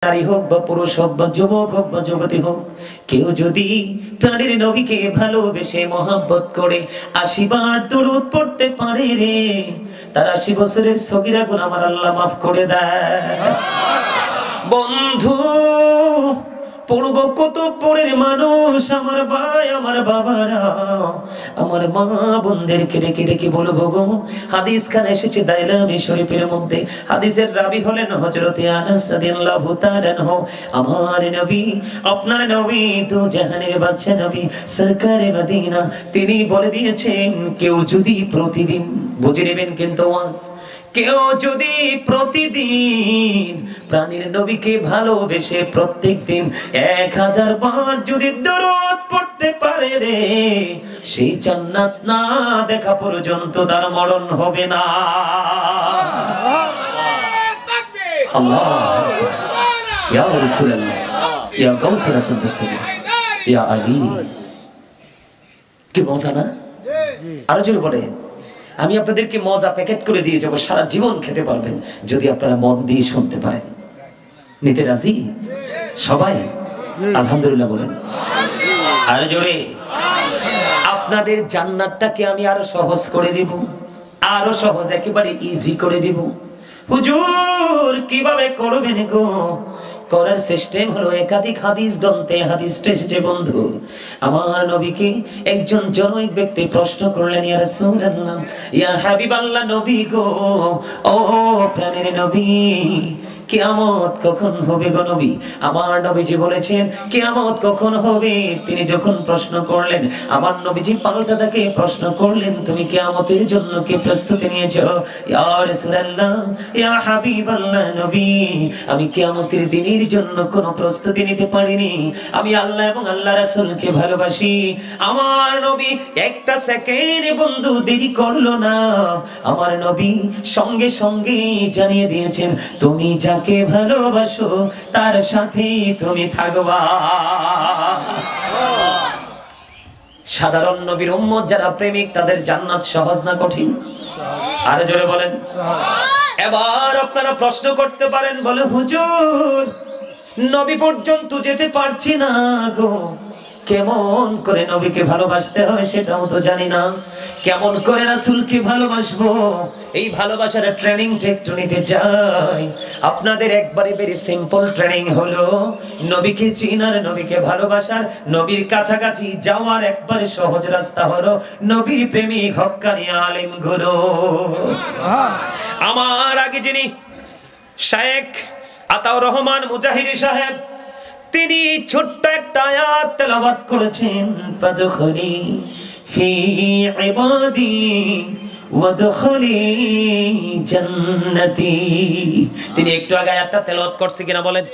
নারী হোক বা পুরুষ হোক বা যুবক হোক বা যুবতী হোক, কেউ যদি প্রাণের নবীকে ভালোবেসে মহব্বত করে ৮০ বার দরুদ পড়তে পারে রে, তার ৮০ বছরের সগীরা গুনাহ আমার আল্লাহ মাফ করে দেয়। বন্ধু, পূর্ব কুতুবপুরের মানুষ, আমার ভাই, আমার বাবারা, আমার মা বোনদেরকে ডেকে ডেকে বলবো গো, হাদিস খান এসেছে দাইলামি শরীফের মধ্যে। হাদিসের রাবি হলেন হযরতে আনাস রাদিয়াল্লাহু তাআলা আনহু। আমার নবী, আপনার নবী তো জাহানের বাদশা নবী সরকারে মদিনা, তিনি বলে দিয়েছেন, কেউ যদি প্রতিদিন, বুঝে নেবেন কিন্তু ওয়াজ, কেউ যদি প্রতিদিন প্রাণের নবীকে ভালোবেসে প্রত্যেক দিন ১০০০ বার যদি দরুদ পড়তে পারে রে, সেই জান্নাত না দেখা পর্যন্ত তার মরণ হবে না। আল্লাহ, ইয়া রাসূলুল্লাহ, ইয়া গাউসুল মুসলিমিন, ইয়া আলী। কি মজা না? আরো জোরে বলেন। আমি আপনাদেরকে মজা প্যাকেট করে দিয়ে যাব, সারা জীবন খেতে পারবেন যদি আপনারা মন দিয়ে শুনতে পারেন। নিতে রাজি সবাই? আলহামদুলিল্লাহ বলেন। আরো জোরে। আপনাদের জান্নাতটাকে আমি আরো সহজ করে দিব, আরো সহজ, একেবারে ইজি করে দিব। হুজুর কিভাবে করবেন গো? করার সিস্টেম হলো, একাধিক হাদিস গ্রন্থে হাদিসটা এসেছে বন্ধু। আমার নবীকে একজন জনৈক ব্যক্তি প্রশ্ন করলেন, ইয়া রাসূলুল্লাহ, ইয়া হাবিবাল্লাহ, নবী গো, ও প্রাণের নবী, কিয়ামত কখন হবে গো নবী? আমার নবীজি বলেছেন কিয়ামত কখন হবে। তিনি যখন প্রশ্ন করলেন, আমার নবীজি পাল্টা তাকে প্রশ্ন করলেন, তুমি কিয়ামতের জন্য কি প্রস্তুতি নিয়েছো? ইয়া রাসূলুল্লাহ, ইয়া হাবিবাল্লাহ, নবী, আমি কিয়ামতের দিনের জন্য কোনো প্রস্তুতি নিতে পারিনি। আমি আল্লাহ এবং আল্লাহ রাসূলকে ভালোবাসি। আমার নবী একটা সেকেন্ড বন্ধু দেরি করলো না। আমার নবী সঙ্গে সঙ্গে জানিয়ে দিয়েছেন, তুমি যাকে ভালোবাসো তার সাথেই তুমি থাকবা। সাধারণ নবীর উম্মত যারা প্রেমিক, তাদের জান্নাত সহজ না কঠিন? আরে জোরে বলেন। এবার আপনারা প্রশ্ন করতে পারেন, বলে হুজুর নবী পর্যন্ত যেতে পারছি না গো, কেমন করে নবীকে ভালোবাসতে হয় সেটাও তো জানি না, কেমন করে রাসূলকে ভালোবাসবো, এই ভালোবাসার ট্রেনিংটা একটু নিতে চাই। আপনাদের একবারে ভেরি সিম্পল ট্রেনিং হলো, নবীকে চিনার, নবীকে ভালোবাসার, নবীর কাছাকাছি যাওয়ার একবারে সহজ রাস্তা হলো নবীর প্রেমিক হক্কানি আলেম গুলো। আমার আগে যিনি শেখ আতাউর রহমান মুজাহিদি সাহেব, তিনি ছোট্ট একটা আয়াত তেলাওয়াত করেছেন, ফাদখুলি ফি ইবাদি ওয়াদখুলি জান্নাতি। তিনি একটু আগে আয়াতটা তেলাওয়াত করছে কিনা বলেন?